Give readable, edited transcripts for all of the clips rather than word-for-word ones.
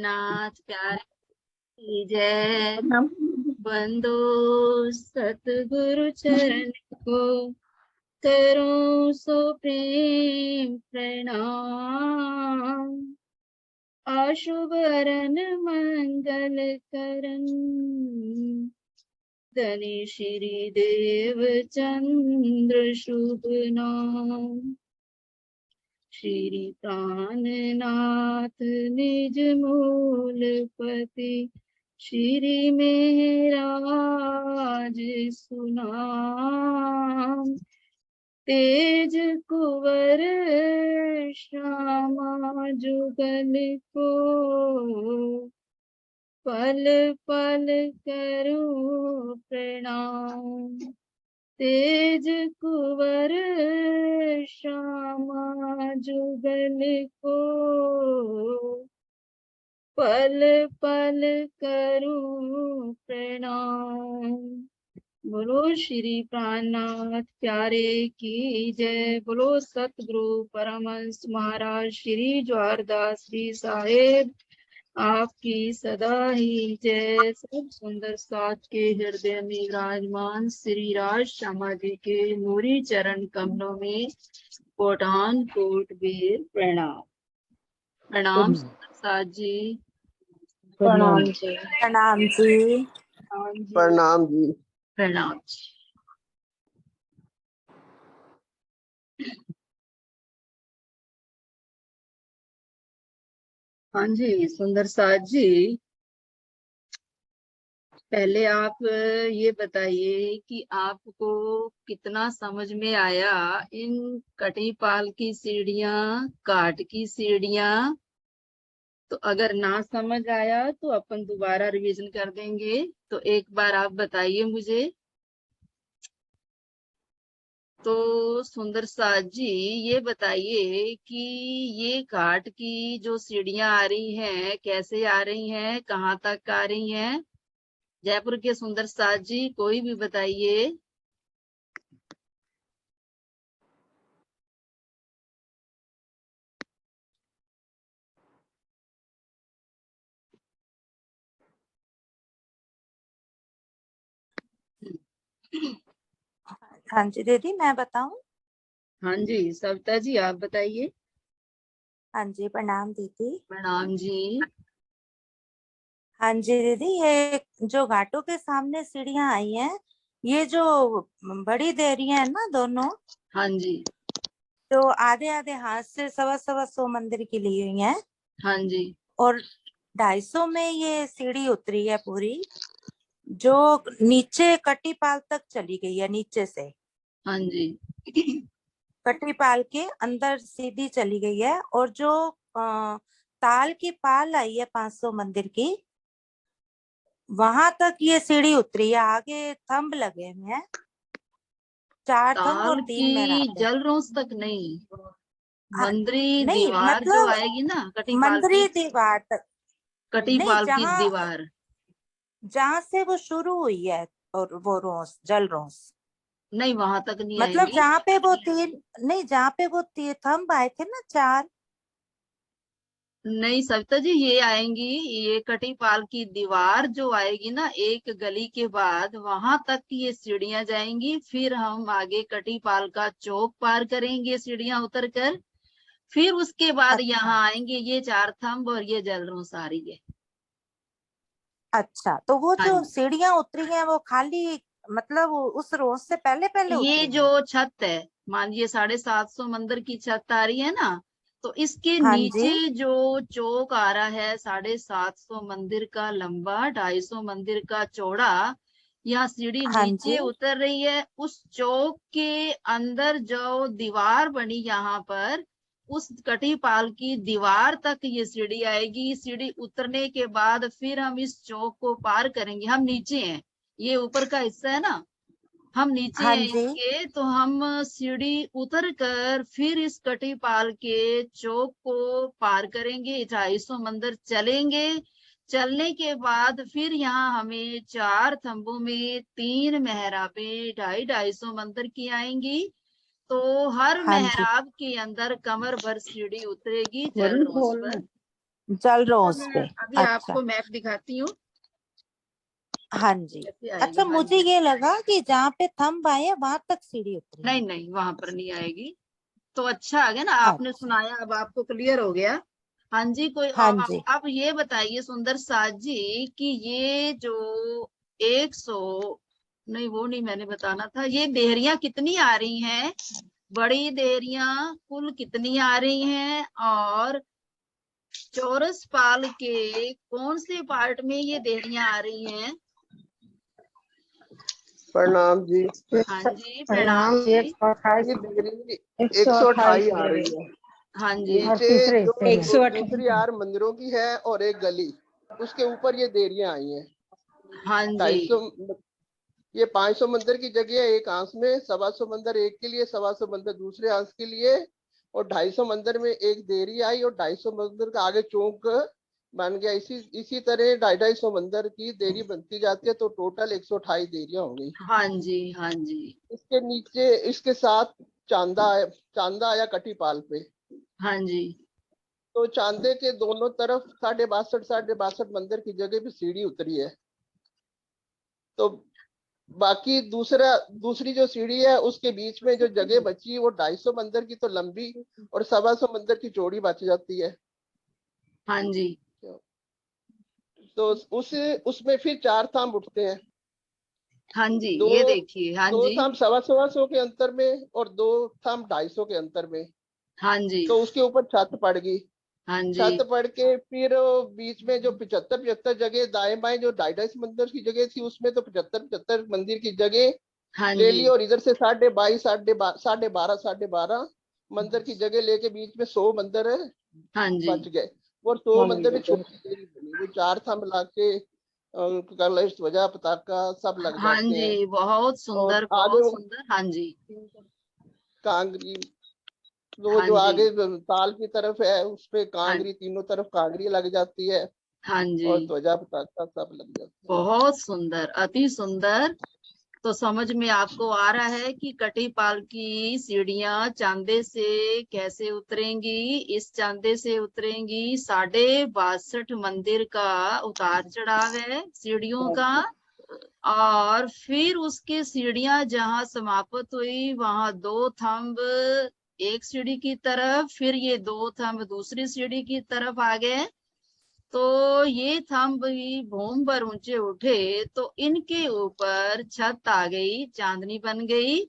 प्राणनाथ प्यारे की जय। बंदो सतगुरु चरण को करो सो प्रेम प्रणाम। आशुभरन मंगल करन धनी श्री देव चंद्र शुभ नाम। श्री प्राणनाथ निज मूलपति श्री मेहराज सुनाम। तेज कुंवर श्यामा जुगल को पल पल करूं प्रणाम। तेज कुंवर श्यामा जुगल को पल पल करूं प्रणाम। बोलो श्री प्राणनाथ प्यारे की जय। बोलो सतगुरु परमहंस महाराज श्री ज्वारदास जी साहेब आपकी सदा ही जय। सब सुंदर साथ के हृदय में विराजमान श्री राज श्यामा जी के नूरी चरण कमलों में कोटान कोट बेर प्रणाम। प्रणाम सुंदर साथ जी। प्रणाम जी। प्रणाम जी। प्रणाम जी। प्रणाम जी। हाँ जी सुंदर साथ जी, पहले आप ये बताइए कि आपको कितना समझ में आया इन कटीपाल की सीढ़ियां, काट की सीढ़ियां। तो अगर ना समझ आया तो अपन दोबारा रिवीजन कर देंगे। तो एक बार आप बताइए मुझे। तो सुंदर साथ जी ये बताइए कि ये घाट की जो सीढ़ियां आ रही हैं कैसे आ रही हैं, कहाँ तक आ रही हैं? जयपुर के सुंदर साथ जी कोई भी बताइए। हाँ जी दीदी मैं बताऊं। हाँ जी सविता जी आप बताइए। हाँ जी प्रणाम दीदी। प्रणाम जी। हाँ जी दीदी, ये जो घाटों के सामने सीढ़ियां आई हैं, ये जो बड़ी देरियां है ना दोनों, हाँ जी। जो आधे आधे हाथ से 125 मंदिर की ली हुई हैं, हाँ जी। और 250 में ये सीढ़ी उतरी है पूरी, जो नीचे कटीपाल तक चली गई है। नीचे से हाँ जी। कटीपाल के अंदर सीधी चली गई है। और जो ताल की पाल आई है 500 मंदिर की, वहां तक ये सीढ़ी उतरी है। आगे थंब लगे हुए हैं, 4 थंब और ताल 3 की मेहराबें। जल रोज तक नहीं, हाँ, मंदिरी नहीं दीवार जो मतलब आएगी ना कटीपाल की, मंदिरी दीवार तक नहीं, कटीपाल की जहां दीवार। जहां से वो शुरू हुई है, और वो रोस जल रोस, नहीं वहां तक नहीं मतलब आएंगी। जहाँ पे वो तीन नहीं, जहाँ पे वो थंब आए थे ना 4। नहीं सविता जी ये आएंगी, ये कटीपाल की दीवार जो आएगी ना एक गली के बाद वहां तक की ये सीढ़ियां जाएंगी। फिर हम आगे कटीपाल का चौक पार करेंगे सीढ़ियां उतर कर। फिर उसके बाद अच्छा यहाँ आएंगे ये 4 थंब और ये जलरों सारी है। अच्छा, तो वो हाँ जो जी। सीढ़ियां उतरी हैं वो खाली, मतलब उस रोज से पहले पहले ये उतरी जो हैं। छत है, मानिए 750 मंदिर की छत आ रही है ना, तो इसके हाँ जी। नीचे जो चौक आ रहा है 750 मंदिर का लंबा, 250 मंदिर का चौड़ा, यहाँ सीढ़ी हाँ जी। नीचे उतर रही है। उस चौक के अंदर जो दीवार बनी यहाँ पर, उस कटीपाल की दीवार तक ये सीढ़ी आएगी। सीढ़ी उतरने के बाद फिर हम इस चौक को पार करेंगे। हम नीचे हैं, ये ऊपर का हिस्सा है ना, हम नीचे हाँ हैं जी। इसके। तो हम सीढ़ी उतर कर फिर इस कटीपाल के चौक को पार करेंगे, 250 मंदिर चलेंगे। चलने के बाद फिर यहाँ हमें 4 थंबों में 3 मेहराबें 250 मंदिर की आएंगी। तो हर हाँ जी। मेहराब के अंदर कमर भर सीढ़ी उतरेगी जल रोज पर। जल रहा हूँ उस पे। मैं अभी अच्छा, आपको मैप दिखाती हूँ, हाँ जी। कैसे आएगा। अच्छा, हाँ मुझे जी, ये लगा कि जहाँ पे थंब आए हैं वहां तक सीढ़ी उतरी है। नहीं नहीं वहां पर नहीं आएगी। तो अच्छा आ गया ना, आपने अच्छा, सुनाया, अब आपको क्लियर हो गया। हाँ जी, कोई हाँ जी। आप ये बताइए सुंदर साज जी कि ये जो 100, नहीं वो नहीं मैंने बताना था, ये देहरियां कितनी आ रही हैं, बड़ी देहरियां कुल कितनी आ रही हैं, और चौरस पाल के कौन से पार्ट में ये देहरियां आ रही हैं। प्रणाम जी। हाँ जी, प्रणाम प्रणाम। जी। 128 डिग्री 128 आ रही है। हाँ जी, नीचे जो दूसरी आर मंदिरों की है और एक गली, उसके ऊपर ये देरियां आई हैं। हाँ जी, 250, ये 500 मंदिर की जगह है एक आंस में, 125 मंदिर एक के लिए, 125 मंदिर दूसरे आंस के लिए, और 250 मंदिर में एक देरी आई, और 250 मंदिर का आगे चौक बन गया। इसी इसी तरह 250 मंदिर की देरी बनती जाती है, तो टोटल 128 देरियां हो गई। हाँ जी, हाँ जी, इसके नीचे इसके साथ चांदा आया कटीपाल पे। हाँ जी, तो चांदे के दोनों तरफ 62 मंदिर की जगह भी सीढ़ी उतरी है। तो बाकी दूसरी जो सीढ़ी है उसके बीच में जो जगह बची वो 250 मंदिर की तो लंबी और 125 मंदिर की चौड़ी बच जाती है। हाँ जी, तो उसमें फिर 4 थाम उठते हैं। हाँ जी, दो ये देखिए। हाँ दो जी, थाम 125 के अंतर में और 2 थाम 250 के अंतर में। हाँ जी, तो उसके ऊपर छत पड़ गई। हाँ जी, छत पड़ के फिर बीच में जो 75 जगह दाएं बाएं जो 250 मंदिर की जगह थी, उसमें तो 75 मंदिर की जगह हाँ ले जी, ली, और इधर से 22.5 साढ़े बारह मंदिर की जगह लेके बीच में 100 मंदिर हाँ जी, बच गए। और 100 मंदिर में छोटी देरी बनी, वो 4 था मिला के कलश ध्वजा पताका सब लग हाँ जाते हैं। जी, बहुत और सुंदर, आगे बहुत वो सुंदर। हाँ जी, कांगरी, वो हाँ जो जी, आगे ताल की तरफ है उस पे हाँ, कांगरी, तीनों तरफ कांगरी लग जाती है, हाँ जी, और ध्वजा पताका सब लग जाते हैं। बहुत सुंदर, अति सुंदर। तो समझ में आपको आ रहा है कि कटीपाल की सीढ़ियां चांदे से कैसे उतरेंगी। इस चांदे से उतरेंगी, 62 मंदिर का उतार चढ़ाव है सीढ़ियों का। और फिर उसके सीढ़ियां जहां समाप्त हुई वहां 2 थंब एक सीढ़ी की तरफ, फिर ये 2 थंब दूसरी सीढ़ी की तरफ आ गए। तो ये थंब भी भूम पर ऊंचे उठे, तो इनके ऊपर छत आ गई, चांदनी बन गई।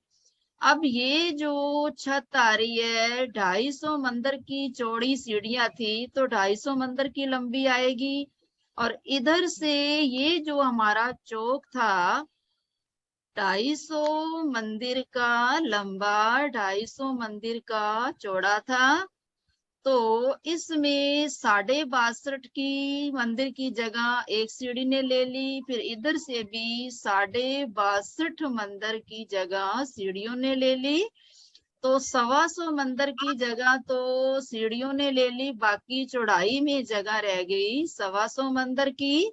अब ये जो छत आ रही है, 250 मंदिर की चौड़ी सीढ़ियां थी, तो 250 मंदिर की लंबी आएगी। और इधर से ये जो हमारा चौक था, 250 मंदिर का लंबा, 250 मंदिर का चौड़ा था। तो इसमें 62 की मंदिर की जगह एक सीढ़ी ने ले ली, फिर इधर से भी 62 मंदिर की जगह सीढ़ियों ने ले ली। तो 125 मंदिर की जगह तो सीढ़ियों ने ले ली, बाकी चौड़ाई में जगह रह गई 125 मंदिर की।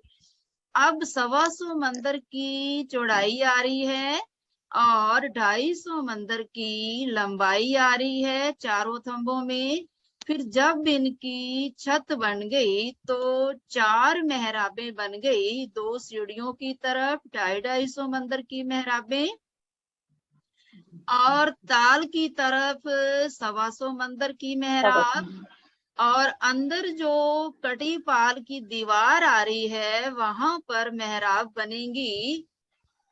अब 125 मंदिर की चौड़ाई आ रही है, और 250 मंदिर की लंबाई आ रही है चारों थंबों में। फिर जब इनकी छत बन गई तो 4 मेहराबें बन गई, 2 सीढ़ियों की तरफ 250 मंदिर की मेहराबें, और ताल की तरफ 125 मंदिर की मेहराब। और अंदर जो कटीपाल की दीवार आ रही है वहां पर मेहराब बनेंगी।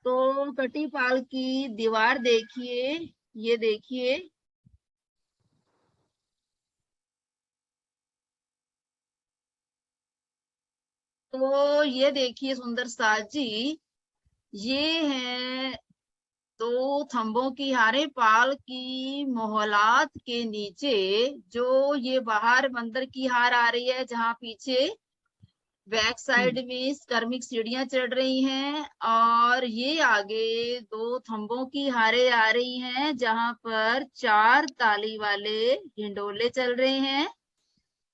तो कटीपाल की दीवार देखिए, ये देखिए। तो ये देखिए सुंदर साज जी, ये है 2 थंबों की हारे पाल की मोहलात के नीचे, जो ये बाहर मंदिर की हार आ रही है, जहां पीछे बैक साइड में कर्मिक सीढ़ियां चढ़ रही हैं, और ये आगे 2 थंबों की हारे आ रही हैं, जहां पर 4 ताली वाले हिंडोले चल रहे हैं।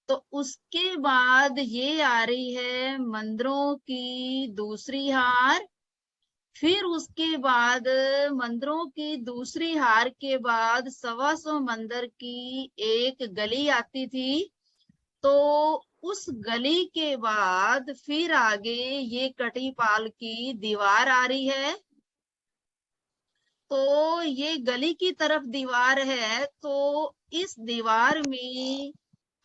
तो उसके बाद ये आ रही है मंदिरों की दूसरी हार। फिर उसके बाद मंदिरों की दूसरी हार के बाद 125 मंदिर की एक गली आती थी। तो उस गली के बाद फिर आगे ये कटीपाल की दीवार आ रही है। तो ये गली की तरफ दीवार है, तो इस दीवार में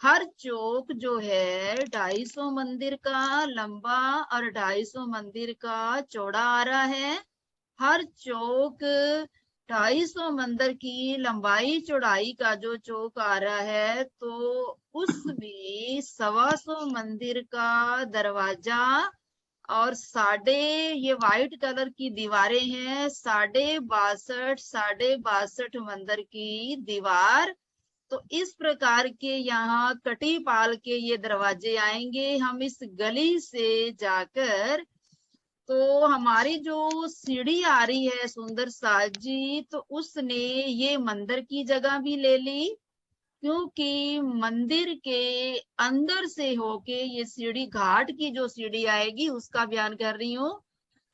हर चौक जो है 250 मंदिर का लंबा और 250 मंदिर का चौड़ा आ रहा है। हर चौक 250 मंदिर की लंबाई चौड़ाई का जो चौक आ रहा है, तो उसमें 125 मंदिर का दरवाजा और ये व्हाइट कलर की दीवारें हैं, 62.5 मंदिर की दीवार। तो इस प्रकार के यहाँ कटीपाल के ये दरवाजे आएंगे। हम इस गली से जाकर, तो हमारी जो सीढ़ी आ रही है सुंदर साज जी, तो उसने ये मंदिर की जगह भी ले ली, क्योंकि मंदिर के अंदर से होके ये सीढ़ी, घाट की जो सीढ़ी आएगी उसका बयान कर रही हूँ।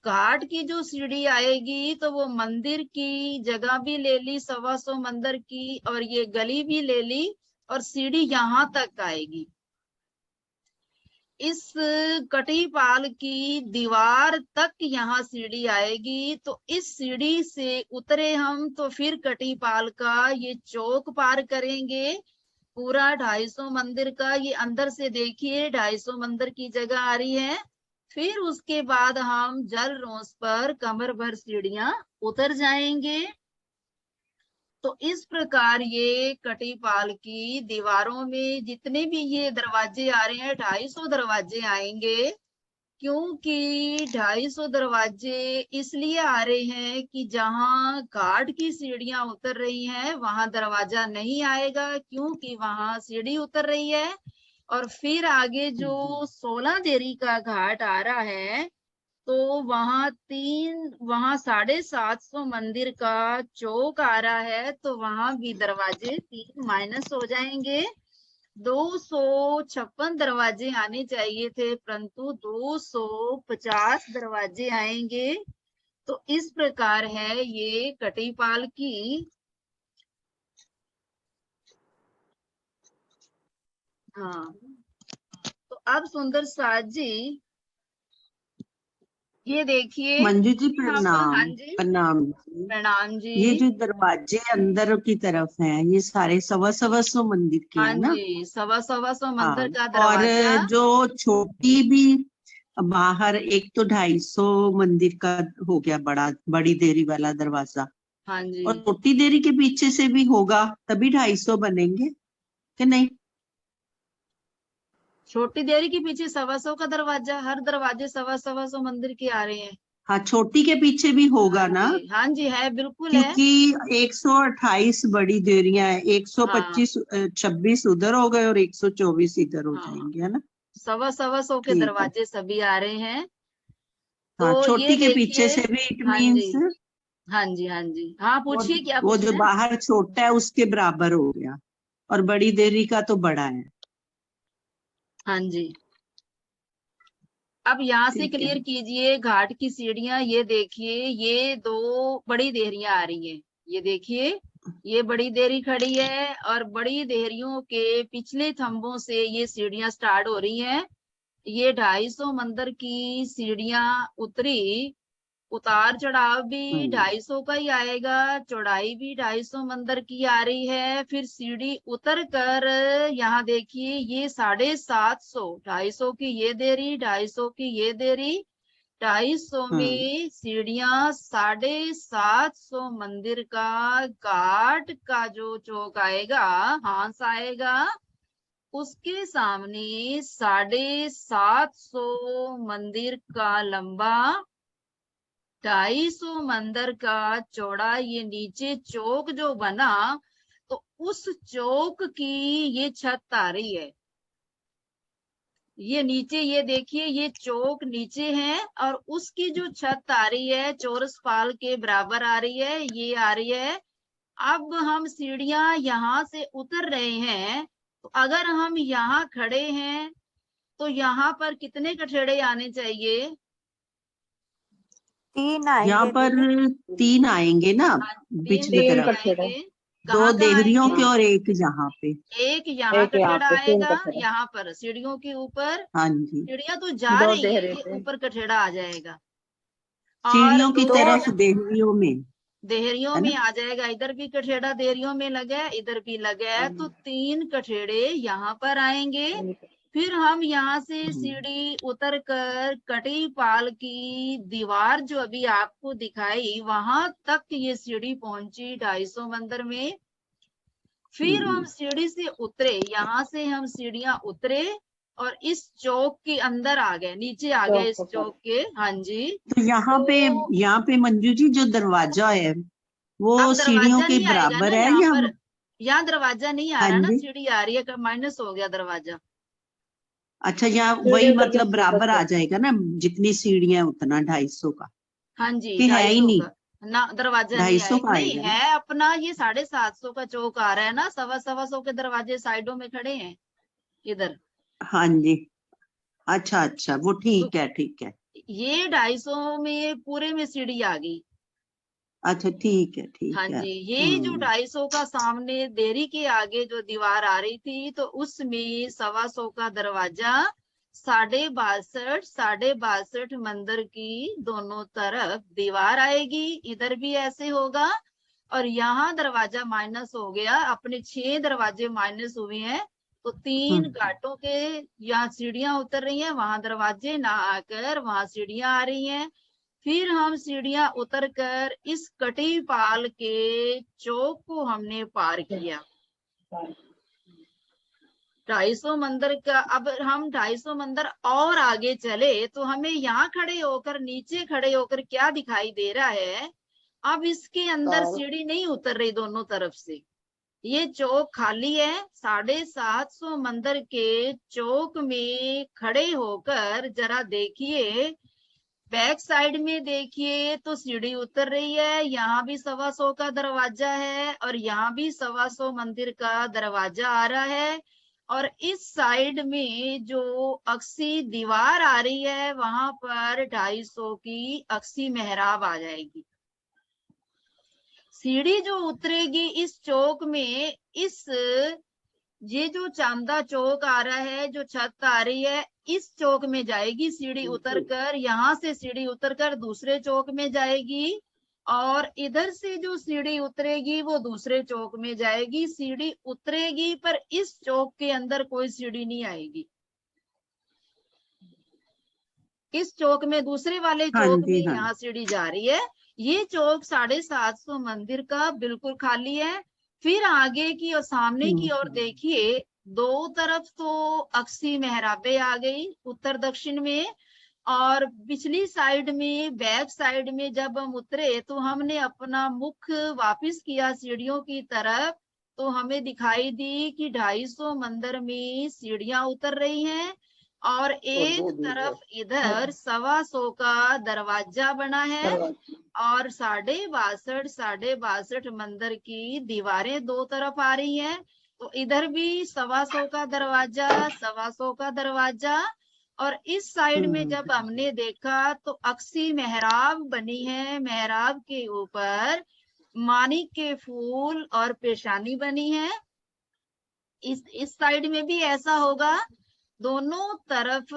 घाट की जो सीढ़ी आएगी तो वो मंदिर की जगह भी ले ली, 125 मंदिर की, और ये गली भी ले ली, और सीढ़ी यहाँ तक आएगी। इस कटीपाल की दीवार तक यहाँ सीढ़ी आएगी। तो इस सीढ़ी से उतरे हम, तो फिर कटीपाल का ये चौक पार करेंगे, पूरा 250 मंदिर का। ये अंदर से देखिए 250 मंदिर की जगह आ रही है। फिर उसके बाद हम जल रोस पर कमर भर सीढ़ियां उतर जाएंगे। तो इस प्रकार ये कटीपाल की दीवारों में जितने भी ये दरवाजे आ रहे हैं, 250 दरवाजे आएंगे, क्योंकि 250 दरवाजे इसलिए आ रहे हैं कि जहां घाट की सीढ़ियां उतर रही हैं वहां दरवाजा नहीं आएगा, क्योंकि वहां सीढ़ी उतर रही है। और फिर आगे जो 16 देरी का घाट आ रहा है, तो वहां 750 मंदिर का चौक आ रहा है, तो वहां भी दरवाजे 3 माइनस हो जाएंगे। 256 दरवाजे आने चाहिए थे, परंतु 250 दरवाजे आएंगे। तो इस प्रकार है ये कटीपाल की। हाँ, तो अब सुंदर साज जी ये देखिए। मंजू जी यहाँ पर, हाँ प्रणाम। जी, प्रणाम जी। प्रणाम ये जी। जो दरवाजे अंदर की तरफ हैं, ये सारे 125 मंदिर के हाँ हैं ना? जी, 125 मंदिर हाँ। का और दरवाजा। जो छोटी भी बाहर, एक तो 250 मंदिर का हो गया, बड़ी देरी वाला दरवाजा, हाँ जी, और छोटी देरी के पीछे से भी होगा, तभी 250 बनेंगे कि नहीं? छोटी देरी के पीछे 125 का दरवाजा, हर दरवाजे 125 मंदिर के आ रहे हैं। हाँ, छोटी के पीछे भी होगा ना, हाँ जी, है, बिल्कुल है। क्योंकि 128 बड़ी देरियां हैं, हाँ 125 26 उधर हो गए और 124 इधर हो हाँ, जाएंगे, है ना? 125 के ठीक है। दरवाजे सभी आ रहे हैं। हाँ, तो ये छोटी के पीछे देखिए। से भी इट हाँ मीन्स जी, हाँ जी, हाँ जी, हाँ, वो पूछिए क्या वो पूछ जो रहे हैं। बाहर छोटा है उसके बराबर हो गया, और बड़ी देरी का तो बड़ा है। हाँ जी, अब यहाँ से ठीक है। क्लियर कीजिए घाट की सीढ़ियां। ये देखिए, ये 2 बड़ी देहरियां आ रही हैं। ये देखिए, ये बड़ी देहरी खड़ी है, और बड़ी देहरियों के पिछले थंबों से ये सीढ़ियां स्टार्ट हो रही हैं। ये 250 मंदिर की सीढ़ियां उतरी। उतार चढ़ाव भी 250 का ही आएगा, चौड़ाई भी 250 मंदिर की आ रही है। फिर सीढ़ी उतर कर यहाँ देखिए, ये 750, 250 की ये देरी, 250 की ये देरी, 250 में सीढ़ियां 750 मंदिर का घाट का जो चौक आएगा, हांस आएगा, उसके सामने 750 मंदिर का लंबा, 250 मंदिर का चौड़ा ये नीचे चौक जो बना, तो उस चौक की ये छत आ रही है। ये नीचे, ये देखिए, ये चौक नीचे है, और उसकी जो छत आ रही है चौरस पाल के बराबर आ रही है, ये आ रही है। अब हम सीढ़ियां यहाँ से उतर रहे हैं, तो अगर हम यहाँ खड़े हैं तो यहाँ पर कितने कठेड़े आने चाहिए? 3 यहाँ आएंगे पर दीदी। 3 आएंगे ना, हाँ, 3 पिछली कठेड़े तरफ। आएंगे। दो कहाँ देहरियों आएंगे? के और एक यहाँ पे। एक यहाँ एक यहाँ कठेड़ा पे, 3 आएगा, कठेड़े। यहाँ पर सीढ़ियों के ऊपर। हाँ जी, सीढ़ियां तो जा 2 रही है, देहरे ये पे। ऊपर कठेड़ा आ जाएगा। और सीढ़ियों की दो तरफ देहरियों में, देहरियों है में ना? आ जाएगा, इधर भी कठेड़ा देहरियों में लगा है, इधर भी लगा है, तो 3 कठेड़े यहाँ पर आएंगे। फिर हम यहाँ से सीढ़ी उतर कर कटी पाल की दीवार जो अभी आपको दिखाई वहां तक ये सीढ़ी पहुंची 250 मंदिर में। फिर हम सीढ़ी से उतरे, यहाँ से हम सीढ़ियां उतरे और इस चौक के अंदर आ गए, नीचे आ गए इस चौक के। हाँ जी। तो यहाँ पे मंजू जी जो दरवाजा है वो अब सीढ़ियों दरवाजा के नहीं आएगा ना बराबर है यहाँ या? पर, यहाँ दरवाजा नहीं आ हाँ रहा ना, जी, सीढ़ी आ रही है, माइनस हो गया दरवाजा। अच्छा, यहाँ सीढ़ी वही उतर के मतलब बराबर आ जाएगा ना, जितनी सीढ़ियां उतना 250 का, हाँ जी, कि है ही 250 नहीं? का ना, दरवाजा नहीं 250 आएगा। का नहीं आएगा ना? है अपना, ये 750 का चौक आ रहा है ना, 125 के दरवाजे साइडों में खड़े हैं इधर। हाँ जी, अच्छा अच्छा, वो तो ठीक है, ठीक है, ये 250 में पूरे में सीढ़ी आ गई। अच्छा ठीक है, हाँ ठीक है। जी, ये जो 250 का सामने देरी के आगे जो दीवार आ रही थी, तो उसमें 125 का दरवाजा 62.5 मंदिर की दोनों तरफ दीवार आएगी, इधर भी ऐसे होगा। और यहाँ दरवाजा माइनस हो गया, अपने 6 दरवाजे माइनस हुए हैं, तो 3 घाटों के यहाँ सीढ़ियां उतर रही हैं, वहां दरवाजे ना आकर वहां सीढ़ियां आ रही हैं। फिर हम सीढ़ियां उतरकर इस कटी पाल के चौक को हमने पार किया। 250 मंदिर का, अब हम 250 मंदिर और आगे चले तो हमें यहाँ खड़े होकर, नीचे खड़े होकर क्या दिखाई दे रहा है, अब इसके अंदर सीढ़ी नहीं उतर रही दोनों तरफ से, ये चौक खाली है। 750 मंदिर के चौक में खड़े होकर जरा देखिए, बैक साइड में देखिए तो सीढ़ी उतर रही है, यहाँ भी 125 का दरवाजा है और यहाँ भी 125 मंदिर का दरवाजा आ रहा है। और इस साइड में जो अक्सी दीवार आ रही है वहां पर 250 की अक्सी मेहराब आ जाएगी। सीढ़ी जो उतरेगी इस चौक में, इस ये जो चांदा चौक आ रहा है, जो छत आ रही है, इस चौक में जाएगी सीढ़ी उतरकर, यहाँ से सीढ़ी उतरकर दूसरे चौक में जाएगी, और इधर से जो सीढ़ी उतरेगी वो दूसरे चौक में जाएगी। सीढ़ी उतरेगी पर इस चौक के अंदर कोई सीढ़ी नहीं आएगी, इस चौक में, दूसरे वाले हाँ चौक में जी, हाँ यहाँ सीढ़ी जा रही है। ये चौक 750 मंदिर का बिल्कुल खाली है। फिर आगे की और सामने की ओर देखिए, दो तरफ तो अक्सी मेहराबे आ गई उत्तर दक्षिण में, और पिछली साइड में, बैक साइड में जब हम उतरे तो हमने अपना मुख वापस किया सीढ़ियों की तरफ, तो हमें दिखाई दी कि 250 मंदिर में सीढ़ियां उतर रही हैं, और एक तरफ इधर 125 का दरवाजा बना है, और 62.5 मंदिर की दीवारें दो तरफ आ रही हैं। तो इधर भी 125 का दरवाजा, 125 का दरवाजा, और इस साइड में जब हमने देखा तो अक्सी मेहराब बनी है, मेहराब के ऊपर मानिक के फूल और पेशानी बनी है। इस साइड में भी ऐसा होगा, दोनों तरफ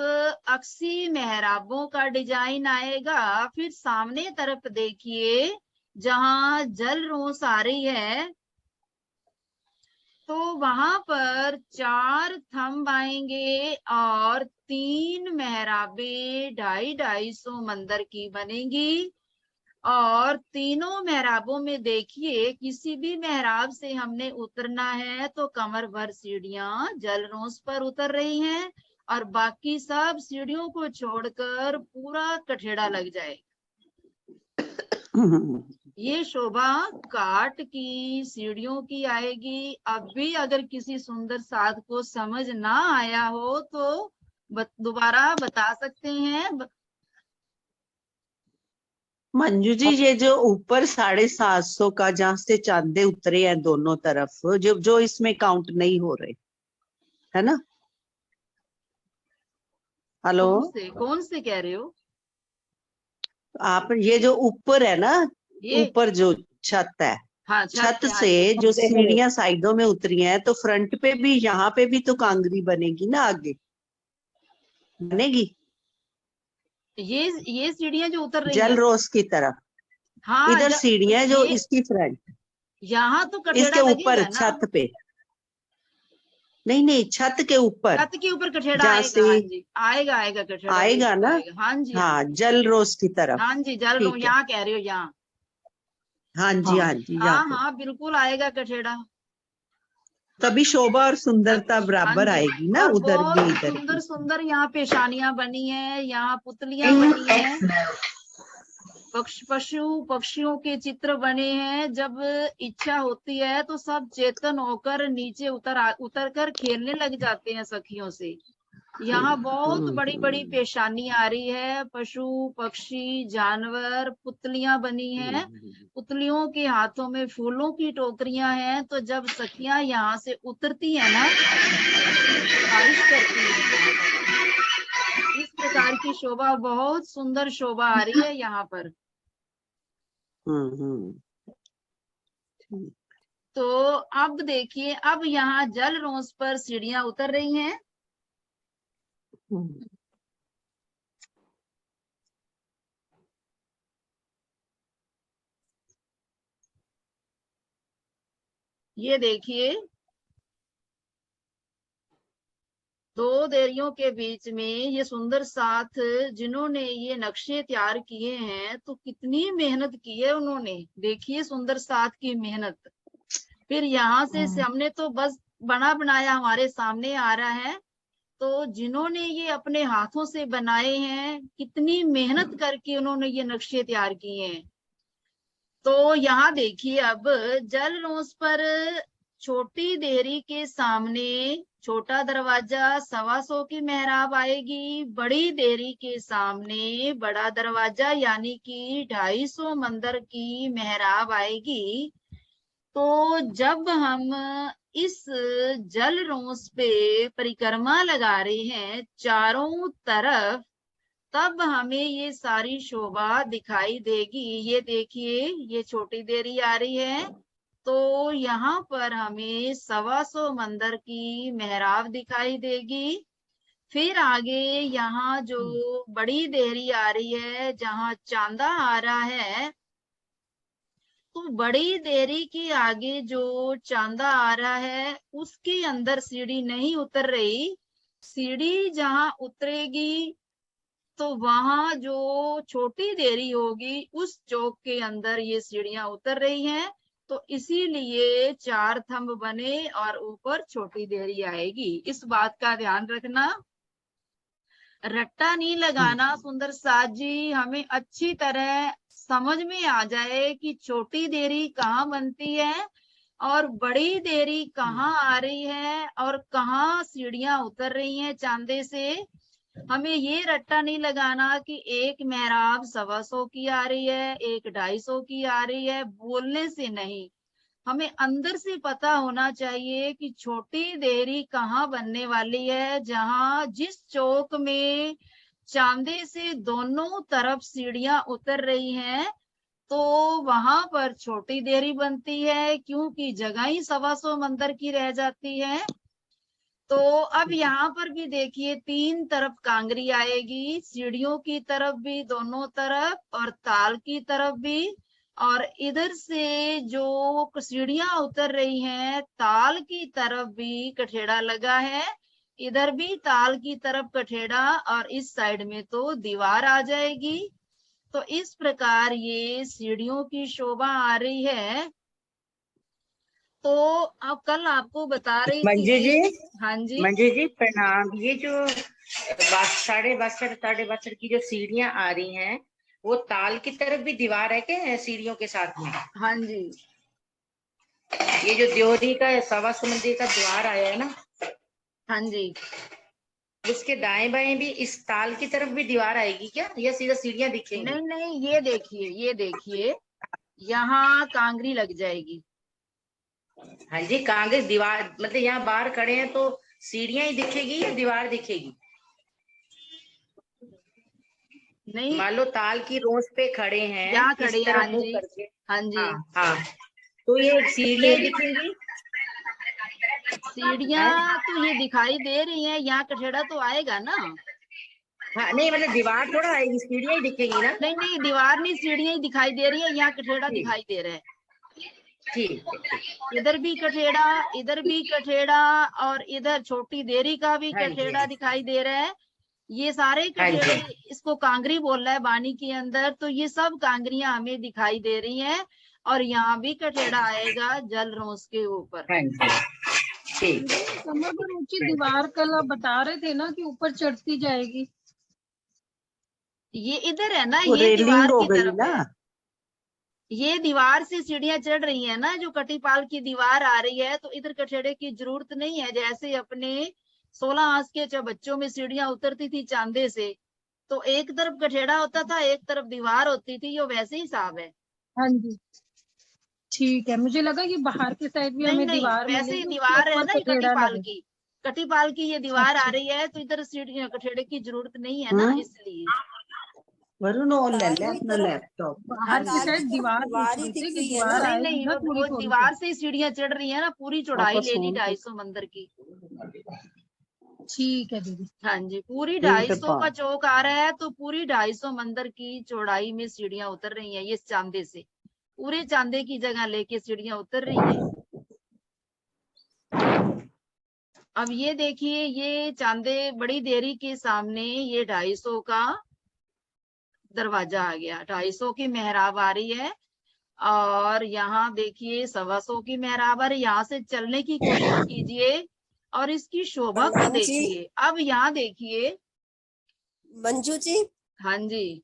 अक्सी मेहराबों का डिजाइन आएगा। फिर सामने तरफ देखिए, जहां जल रोस आ रही है तो वहां पर 4 थंब आएंगे और 3 मेहराबे 250 मंदिर की बनेगी। और तीनों मेहराबों में देखिए, किसी भी मेहराब से हमने उतरना है तो कमर भर सीढ़ियां जलरोस पर उतर रही हैं, और बाकी सब सीढ़ियों को छोड़कर पूरा कठेड़ा लग जाए। ये शोभा काट की सीढ़ियों की आएगी। अब भी अगर किसी सुंदर साध को समझ ना आया हो तो दोबारा बता सकते हैं। मंजू जी, ये जो ऊपर 750 का जहाँ से चांदे उतरे हैं दोनों तरफ, जो जो इसमें काउंट नहीं हो रहे, है ना? हेलो, कौन से कह रहे हो आप? ये जो ऊपर है ना, ये? ऊपर जो छत है, हाँ छत पे, हाँ से जी। जो सीढ़ियां साइडों में उतरी हैं, तो फ्रंट पे भी, यहाँ पे भी तो कांगरी बनेगी ना, आगे बनेगी ये सीढ़ियां जो उतर रही जल हैं, रोज की तरफ। हाँ इधर सीढ़ियां जो ये इसकी फ्रंट, यहाँ तो कठेड़ा इसके ऊपर लगेगा ना। छत पे, नहीं नहीं, छत के ऊपर छत के ऊपर कठेड़ा जहाँ आएगा, से हाँ जी, आएगा आएगा कठेड़ा, आएगा बिल्कुल ना, आएगा, हाँ जी हाँ हाँ, जी। जल रोज की तरफ। हाँ जी, जल रो, ठीक है, यहाँ कह रही हो, यहाँ। हाँ जी, हाँ जी, यहाँ हाँ पे हाँ बिल्कुल आएगा कठेड़ा। तभी शोभा और सुंदरता अच्छा, हाँ बराबर जी। आएगी ना, और उधर बहुत भी इधर सुंदर भी। सुंदर यहाँ पेशानियां बनी है, यहाँ पुतलियां बनी है, पक्षियों के चित्र बने हैं। जब इच्छा होती है तो सब चेतन होकर नीचे उतर कर खेलने लग जाते हैं सखियों से। यहाँ बहुत बड़ी बड़ी पेशानी आ रही है, पशु पक्षी जानवर, पुतलियां बनी हैं, पुतलियों के हाथों में फूलों की टोकरियां हैं। तो जब सखियां यहाँ से उतरती है ना, बारिश करती है यहाँ पर। इस प्रकार की शोभा, बहुत सुंदर शोभा आ रही है यहाँ पर। तो अब देखिए, अब यहाँ जल रोज पर सीढ़ियां उतर रही हैं। ये देखिए, दो देरियों के बीच में ये सुंदर साथ, जिन्होंने ये नक्शे तैयार किए हैं, तो कितनी मेहनत की है उन्होंने। देखिए सुंदर साथ की मेहनत। फिर यहाँ से हमने तो बस बना बनाया हमारे सामने आ रहा है, तो जिन्होंने ये अपने हाथों से बनाए हैं, कितनी मेहनत करके उन्होंने ये नक्शे तैयार किए हैं। तो यहाँ देखिए, अब जल रोज पर छोटी देहरी के सामने छोटा दरवाजा 125 की मेहराब आएगी, बड़ी देहरी के सामने बड़ा दरवाजा यानी कि 250 मंदिर की मेहराब आएगी। तो जब हम इस जल रोस पे परिक्रमा लगा रहे हैं चारों तरफ, तब हमें ये सारी शोभा दिखाई देगी। ये देखिए, ये छोटी देरी आ रही है, तो यहाँ पर हमें 125 मंदिर की मेहराब दिखाई देगी। फिर आगे यहाँ जो बड़ी देहरी आ रही है, जहाँ चांदा आ रहा है, तो बड़ी देहरी के आगे जो चांदा आ रहा है, उसके अंदर सीढ़ी नहीं उतर रही। सीढ़ी जहाँ उतरेगी, तो वहां जो छोटी देहरी होगी, उस चौक के अंदर ये सीढ़ियां उतर रही हैं। तो इसीलिए 4 थंब बने और ऊपर छोटी देहरी आएगी। इस बात का ध्यान रखना, रट्टा नहीं लगाना सुंदर साथ जी, हमें अच्छी तरह समझ में आ जाए कि छोटी देहरी कहाँ बनती है और बड़ी देहरी कहाँ आ रही है और कहाँ सीढ़ियां उतर रही हैं चांदे से। हमें ये रट्टा नहीं लगाना कि एक मेहराब 125 की आ रही है, एक 250 की आ रही है, बोलने से नहीं। हमें अंदर से पता होना चाहिए कि छोटी देहरी कहाँ बनने वाली है, जहां जिस चौक में चांदे से दोनों तरफ सीढ़ियां उतर रही हैं, तो वहां पर छोटी देहरी बनती है, क्योंकि जगह ही 125 मंदिर की रह जाती है। तो अब यहाँ पर भी देखिए, 3 तरफ कांगरी आएगी, सीढ़ियों की तरफ भी, दोनों तरफ, और ताल की तरफ भी। और इधर से जो सीढ़ियां उतर रही हैं, ताल की तरफ भी कठेड़ा लगा है, इधर भी ताल की तरफ कठेड़ा, और इस साइड में तो दीवार आ जाएगी। तो इस प्रकार ये सीढ़ियों की शोभा आ रही है। तो अब कल आपको बता रही मंजू जी, थी। हाँ जी, मंजू जी प्रणाम। ये जो 62.5 की जो सीढ़ियां आ रही हैं, वो ताल की तरफ भी दीवार है क्या सीढ़ियों के साथ में? हाँ जी, ये जो द्योरी का 125 मंदिर का द्वार आया है ना, हाँ जी, उसके दाएं बाएं भी इस ताल की तरफ भी दीवार आएगी क्या, या सीधा सीढ़ियां दिखेंगी? नहीं नहीं, ये देखिए, यहाँ कांगरी लग जाएगी। हाँ जी, कांग्रेस दीवार मतलब यहाँ बाहर खड़े हैं तो सीढ़ियां ही दिखेगी या दीवार दिखेगी? नहीं, मान लो ताल की रोज पे खड़े हैं, यहाँ इस खड़े हैं, हाँ तरफ मुंह जी, करके। हाँ जी, हाँ हाँ, तो ये सीढ़ियाँ दिखेंगी। सीढ़ियाँ तो ये दिखाई दे रही हैं, यहाँ कठेड़ा तो आएगा ना। हाँ नहीं मतलब दीवार थोड़ा आएगी, सीढ़ियाँ ही दिखेंगी ना। नहीं नहीं, दीवार नहीं, सीढ़ियाँ ही दिखाई दे रही है, यहाँ कठेड़ा ठीक। दिखाई दे रहा है। ठीक है, ठीक। इधर भी कठेड़ा, इधर भी कठेड़ा, और इधर छोटी देरी का भी हाँ जी, कठेड़ा दिखाई दे रहा है। ये सारे हाँ जी। कठेड़े, इसको कांगरी बोल रहा है बानी के अंदर, तो ये सब कांगरियां हमें दिखाई दे रही हैं। और यहाँ भी कठेड़ा आएगा जल रोस के ऊपर। हाँ जी, ठीक है। कमर पर ऊंची दीवार कल आप बता रहे थे ना कि ऊपर चढ़ती जाएगी। ये इधर है ना, वो ये रेलिंग दीवार हो की गई तरफ ना। है। ये दीवार से सीढ़ियां चढ़ रही है ना, जो कटीपाल की दीवार आ रही है, तो इधर कठेड़े की जरूरत नहीं है। जैसे अपने 16 आंस के जो बच्चों में सीढ़ियां उतरती थी चांदे से, तो एक तरफ कठेड़ा होता था, एक तरफ दीवार होती थी, ये वैसे ही हिसाब है। हाँ जी ठीक है, मुझे लगा कि बाहर के साइड भी नहीं हमें नहीं, दीवार वैसे ही मिलेगी, उसके दीवार है ऊपर ना, ये कठेड़ा कटीपाल लगे। की, कटीपाल की ये दीवार आ अच्छा। रही है, तो इधर सीढ़ियां कठेड़े की जरूरत नहीं है ना, इसलिए। वरुण वो ले ले ताल की अपना तरफ- लैपटॉप। बाहर की ताल की साइड तरफ दीवार दीवार पूछ ही रहे दिख थे कि रही है दीवार ना। नहीं आएगी नहीं, ना थोड़ी वो थोड़ी दीवार सी। से ही सीढ़ियां चढ़ रही है ना, पूरी चौड़ाई ले ली 250 मंदिर की। ठीक है दीदी। हाँ जी, पूरी ठीक है 250 का चौक आ रहा है, तो पूरी 250 मंदिर की चौड़ाई में सीढ़ियां उतर रही हैं, ये चांदे से, पूरे चांदे की जगह लेके सीढ़ियां उतर रही हैं। अब ये देखिए, ये चांदे बड़ी देरी के सामने ये 250 का दरवाजा आ गया, 250 की मेहराब आ रही है। और यहाँ देखिए 125 की मेहराब आ रही है। यहाँ से चलने की कोशिश कीजिए और इसकी शोभा को प्रणाम जी। देखिए। अब यहाँ देखिए। मंजू जी, हाँ जी,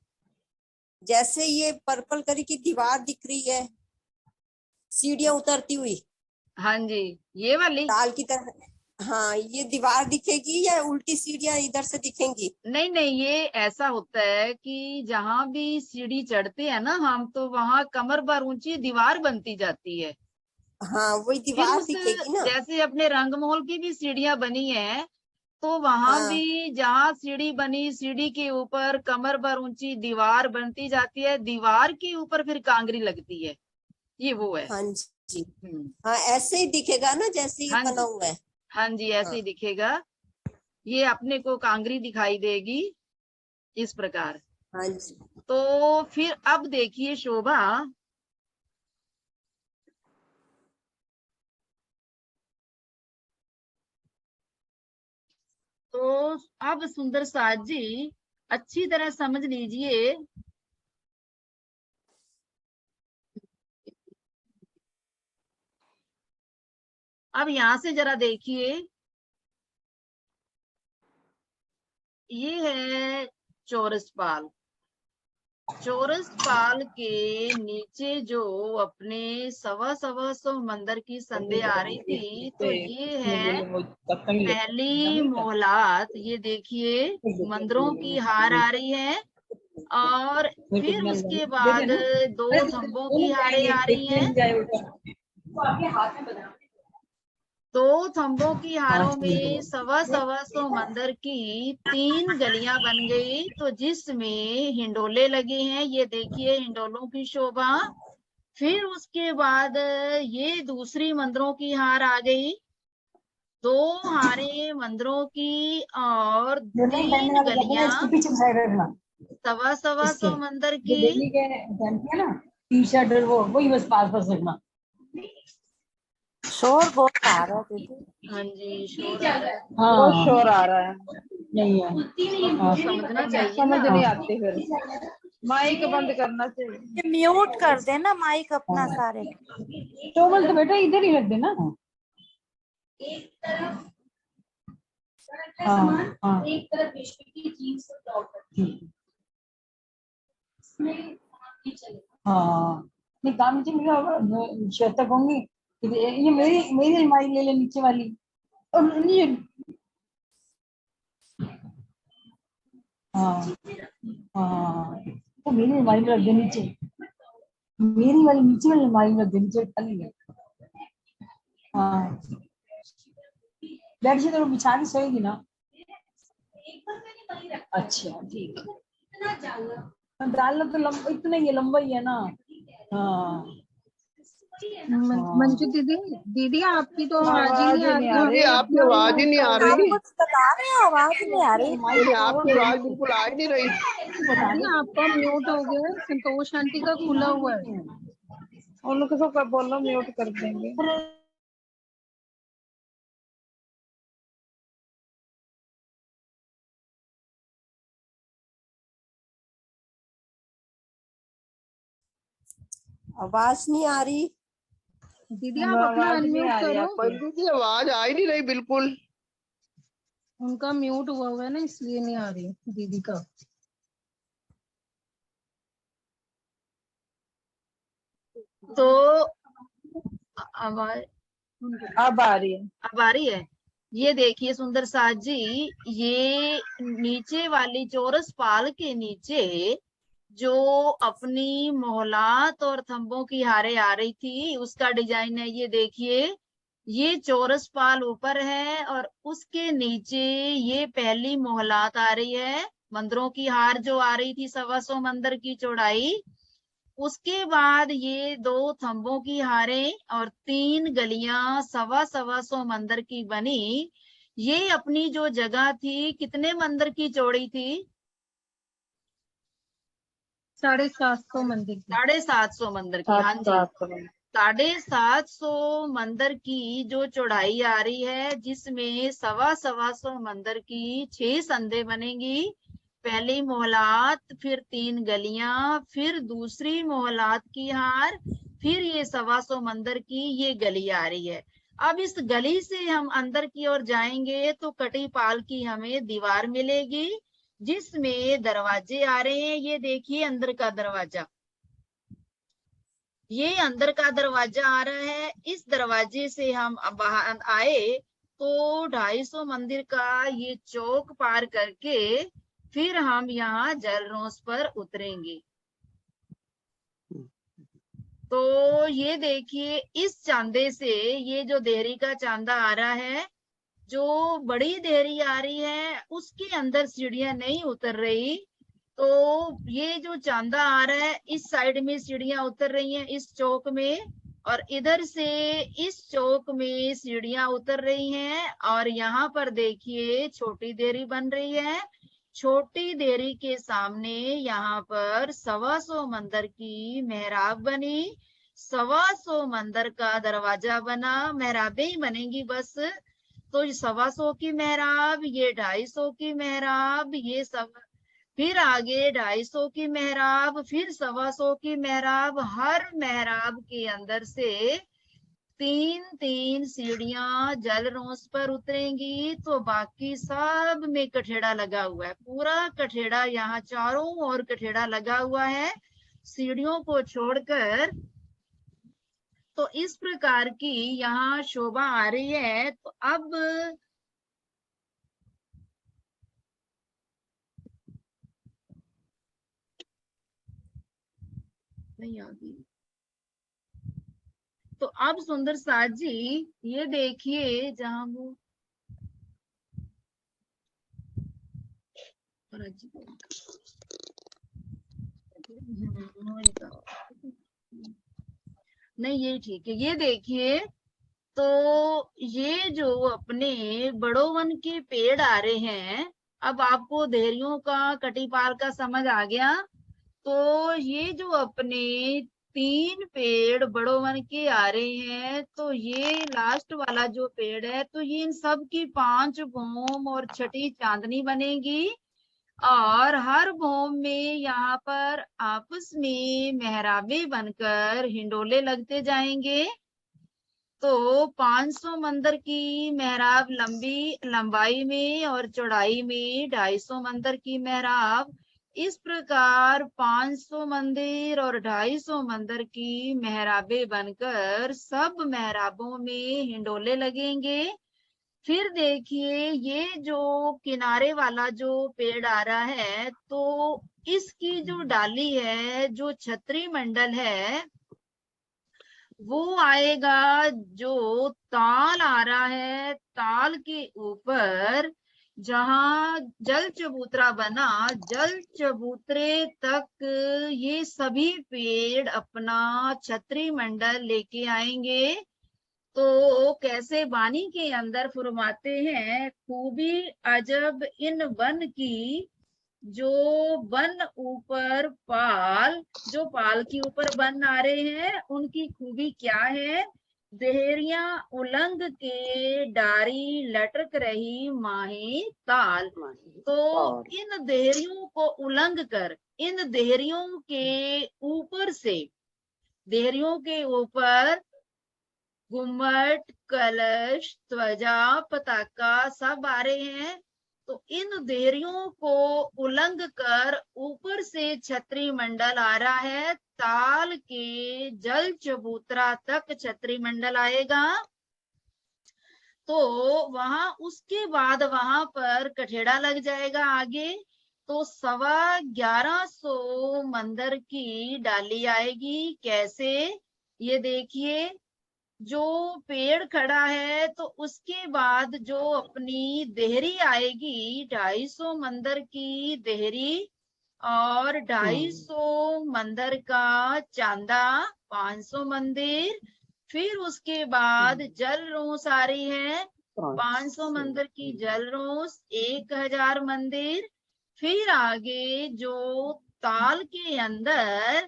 जैसे ये पर्पल कलर की दीवार दिख रही है, सीढ़ियां उतरती हुई हाँ जी, ये वाली। ताल की तरह, हाँ ये दीवार दिखेगी या उल्टी सीढ़ियां इधर से दिखेंगी? नहीं नहीं, ये ऐसा होता है कि जहां भी सीढ़ी चढ़ते हैं ना हम, तो वहां कमर भर ऊंची दीवार बनती जाती है। हाँ वही फिर दीवार उस, दिखेगी ना। जैसे अपने रंगमहल की भी सीढ़ियां बनी है, तो वहां हाँ भी जहां सीढ़ी बनी, सीढ़ी के ऊपर कमर भर ऊंची दीवार बनती जाती है, दीवार के ऊपर फिर कांगरी लगती है। ये वो है। हाँ जी, हम्म, हाँ ऐसे ही दिखेगा ना जैसे ये हाँ बना जी, हुआ है। हाँ जी, ऐसे हाँ ही दिखेगा। ये अपने को कांगरी दिखाई देगी इस प्रकार। हाँ जी, तो फिर अब देखिए शोभा, तो अब सुंदर साज जी अच्छी तरह समझ लीजिए। अब यहां से जरा देखिए, ये है चौरस पाल। चौरस पाल के नीचे जो अपने 125 मंदिर की संधे आ रही थी, तो ये है पहली मोहलात। ये देखिए मंदिरों की हार आ रही है, और फिर उसके बाद 2 थंबों की हारें आ रही हैं। 2 थंबों की हारों में 125 मंदिर की 3 गलियां बन गई, तो जिसमें हिंडोले लगे हैं। ये देखिए हिंडोलों की शोभा। फिर उसके बाद ये दूसरी मंदिरों की हार आ गई, 2 हारें मंदिरों की, और 3 गलियां 125 मंदिर की। टी शर्ट और वो वही बस पास पास रखना। शोर बहुत आ रहा है दीदी। हाँ जी, शोर आ रहा है, बहुत शोर आ रहा है। नहीं है। हाँ। समझना चाहिए समझ ना। नहीं आती, फिर माइक बंद करना चाहिए। म्यूट कर देना माइक अपना सारे। टॉवल तो बेटा इधर ही रख देना। हाँ हाँ एक तरफ विश्व की जीन्स और टॉप हाँ नहीं काम नीचे मेरा श्वेता कहूंगी ये मेरी अलमारी ले ले नीचे वाली। और नीचे हाँ हाँ तो मेरी अलमारी में रख दे नीचे, मेरी वाली नीचे वाली अलमारी में रख दे, नीचे खाली है। हाँ बेडशीट तो बिछा के सोएगी ना। अच्छा ठीक है, डालना तो लंबा इतना ही है, लंबा ही है ना। हाँ मंजू दीदी, दीदी आपकी तो आवाज ही नहीं आ रही, दीदी हमें आपकी अपना आवाज ही म्यूट नहीं आ कर आप रही। कुछ बता रहे हो, आवाज नहीं आ रही। नहीं, आपकी आवाज बिल्कुल आ ही नहीं रही। दीदी आपका म्यूट हो गया है, संतोष आंटी का खुला हुआ है। उनको बोलो म्यूट कर देंगे। आवाज नहीं आ रही। दीदी आप अपना आवाज नहीं अनम्यूट आ रही करो। आपकी। मंजू जी आवाज आ ही नहीं रही बिल्कुल। उनका म्यूट हुआ हुआ है ना, इसलिए नहीं आ रही दीदी का। तो आवाज अब आ रही है। अब आ रही है। ये देखिए सुंदर साथ जी, ये नीचे वाली चौरस पाल के नीचे जो अपनी मोहलात और थंबों की हारे आ रही थी, उसका डिजाइन है। ये देखिए, ये चौरस पाल ऊपर है और उसके नीचे ये पहली मोहलात आ रही है। मंदिरों की हार जो आ रही थी 125 मंदिर की चौड़ाई, उसके बाद ये 2 थंबों की हारें और 3 गलियां 125 मंदिर की बनी। ये अपनी जो जगह थी, कितने मंदिर की चौड़ी थी? 750 मंदिर की। 750 मंदिर की। हाँ जी, 750 मंदिर की जो चौड़ाई आ रही है, जिसमें 125 मंदिर की 6 संधे बनेंगी। पहली मोहलात, फिर 3 गलियां, फिर दूसरी मोहलात की हार, फिर ये 125 मंदिर की ये गली आ रही है। अब इस गली से हम अंदर की ओर जाएंगे तो कटी पाल की हमें दीवार मिलेगी, जिसमें दरवाजे आ रहे हैं। ये देखिए अंदर का दरवाजा, ये अंदर का दरवाजा आ रहा है। इस दरवाजे से हम अब बाहर आए तो 250 मंदिर का ये चौक पार करके फिर हम यहाँ जलरोस पर उतरेंगे। तो ये देखिए, इस चांदे से ये जो देहरी का चांदा आ रहा है, जो बड़ी देहरी आ रही है, उसके अंदर सीढ़ियां नहीं उतर रही। तो ये जो चांदा आ रहा है, इस साइड में सीढ़ियां उतर रही हैं इस चौक में, और इधर से इस चौक में सीढ़ियां उतर रही हैं। और यहाँ पर देखिए छोटी देहरी बन रही है। छोटी देहरी के सामने यहाँ पर 125 मंदिर की मेहराब बनी, 125 मंदिर का दरवाजा बना। मेहराबें ही बनेंगी बस। तो 125 की मेहराब, ये 250 की मेहराब, ये सब, फिर आगे 250 की मेहराब, फिर 125 की मेहराब। हर मेहराब के अंदर से 3-3 सीढ़ियां जलरोस पर उतरेंगी। तो बाकी सब में कठेड़ा लगा हुआ है, पूरा कठेड़ा, यहाँ चारों ओर कठेड़ा लगा हुआ है सीढ़ियों को छोड़कर। तो इस प्रकार की यहाँ शोभा आ रही है। तो अब नहीं आ गई। तो अब सुंदर साथ जी, ये देखिए जहां वो नहीं, ये ठीक है। ये देखिए, तो ये जो अपने बड़ो वन के पेड़ आ रहे हैं, अब आपको देहरियों का कटीपाल का समझ आ गया। तो ये जो अपने 3 पेड़ बड़ो वन के आ रहे हैं, तो ये लास्ट वाला जो पेड़ है, तो ये इन सब की 5 भौम और छठी चांदनी बनेगी। और हर भौम में यहाँ पर आपस में मेहराबे बनकर हिंडोले लगते जाएंगे। तो 500 मंदिर की मेहराब लंबाई में और चौड़ाई में 250 मंदिर की मेहराब। इस प्रकार 500 मंदिर और 250 मंदिर की मेहराबे बनकर सब मेहराबों में हिंडोले लगेंगे। फिर देखिए, ये जो किनारे वाला जो पेड़ आ रहा है, तो इसकी जो डाली है, जो छतरी मंडल है, वो आएगा। जो ताल आ रहा है, ताल के ऊपर जहाँ जल चबूतरा बना, जल चबूतरे तक ये सभी पेड़ अपना छत्री मंडल लेके आएंगे। तो कैसे वाणी के अंदर फुरमाते हैं, खूबी अजब इन वन की, जो वन ऊपर पाल, जो पाल के ऊपर वन आ रहे हैं उनकी खूबी क्या है। देहरिया उलंग के डारी लटक रही माही ताल। तो इन देहरियों को उलंग कर, इन देहरियों के ऊपर से, देहरियों के ऊपर घुम्मट, कलश, ध्वजा, पताका सब आ रहे हैं। तो इन देहरियों को उलंग कर ऊपर से छत्री मंडल आ रहा है, ताल के जल चबूतरा तक छत्री मंडल आएगा। तो वहां उसके बाद वहां पर कठेड़ा लग जाएगा आगे। तो 1150 मंदिर की डाली आएगी। कैसे, ये देखिए, जो पेड़ खड़ा है तो उसके बाद जो अपनी देहरी आएगी, 250 मंदिर की देहरी और 250 मंदिर का चांदा, 500 मंदिर। फिर उसके बाद जल रोस आ रही है, 500 मंदिर की जल रोस, 1000 मंदिर। फिर आगे जो ताल के अंदर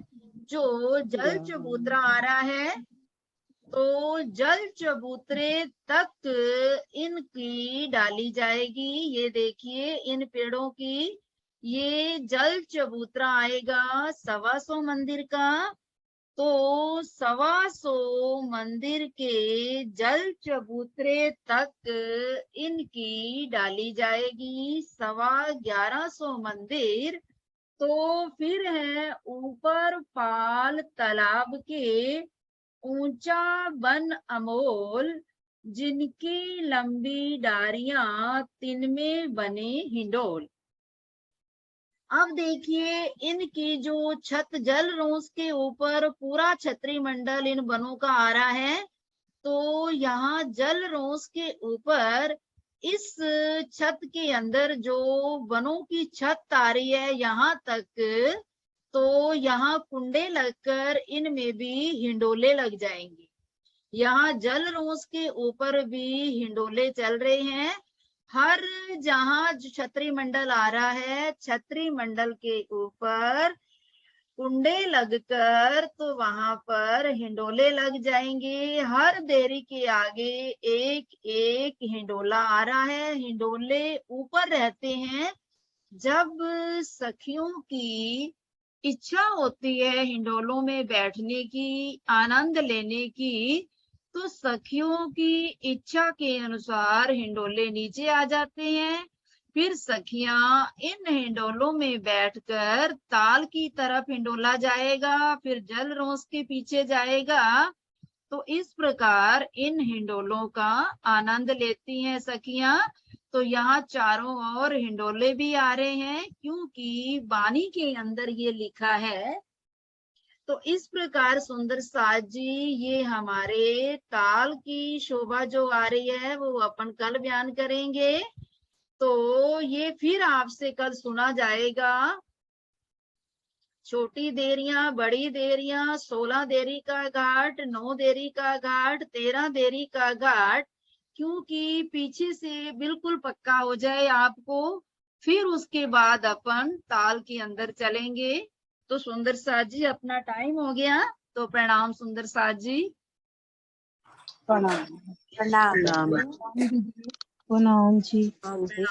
जो जल चबूतरा आ रहा है, तो जल चबूतरे तक इनकी डाली जाएगी। ये देखिए इन पेड़ों की, ये जल चबूतरा आएगा 125 मंदिर का। तो 125 मंदिर के जल चबूतरे तक इनकी डाली जाएगी 1150 मंदिर। तो फिर है ऊपर पाल तालाब के ऊंचा वन अमोल, जिनकी लंबी डारियां तिनमें बने हिंडोल। अब देखिए इनकी जो छत, जल रोस के ऊपर पूरा छत्री मंडल इन वनों का आ रहा है। तो यहाँ जल रोस के ऊपर इस छत के अंदर जो वनों की छत आ रही है यहाँ तक, तो यहाँ कुंडे लगकर इनमें भी हिंडोले लग जाएंगे। यहाँ जल रोस के ऊपर भी हिंडोले चल रहे हैं। हर जहाँ जो छत्री मंडल आ रहा है, छत्री मंडल के ऊपर कुंडे लगकर तो वहां पर हिंडोले लग जाएंगे। हर देरी के आगे एक एक हिंडोला आ रहा है। हिंडोले ऊपर रहते हैं। जब सखियों की इच्छा होती है हिंडोलों में बैठने की, आनंद लेने की, तो सखियों की इच्छा के अनुसार हिंडोले नीचे आ जाते हैं। फिर सखियां इन हिंडोलों में बैठकर ताल की तरफ हिंडोला जाएगा, फिर जल रोस के पीछे जाएगा। तो इस प्रकार इन हिंडोलों का आनंद लेती हैं सखियां। तो यहाँ चारों ओर हिंडोले भी आ रहे हैं, क्योंकि वाणी के अंदर ये लिखा है। तो इस प्रकार सुंदर साज जी, ये हमारे ताल की शोभा जो आ रही है वो अपन कल बयान करेंगे। तो ये फिर आपसे कल सुना जाएगा। छोटी देरियां, बड़ी देरियां, 16 देरी का घाट, 9 देरी का घाट, 13 देरी का घाट, क्योंकि पीछे से बिल्कुल पक्का हो जाए आपको। फिर उसके बाद अपन ताल के अंदर चलेंगे। तो सुंदर साज जी, अपना टाइम हो गया, तो प्रणाम सुंदर साज जी। प्रणाम। प्रणाम। प्रणाम। प्रणाम जी। प्रणाम जी।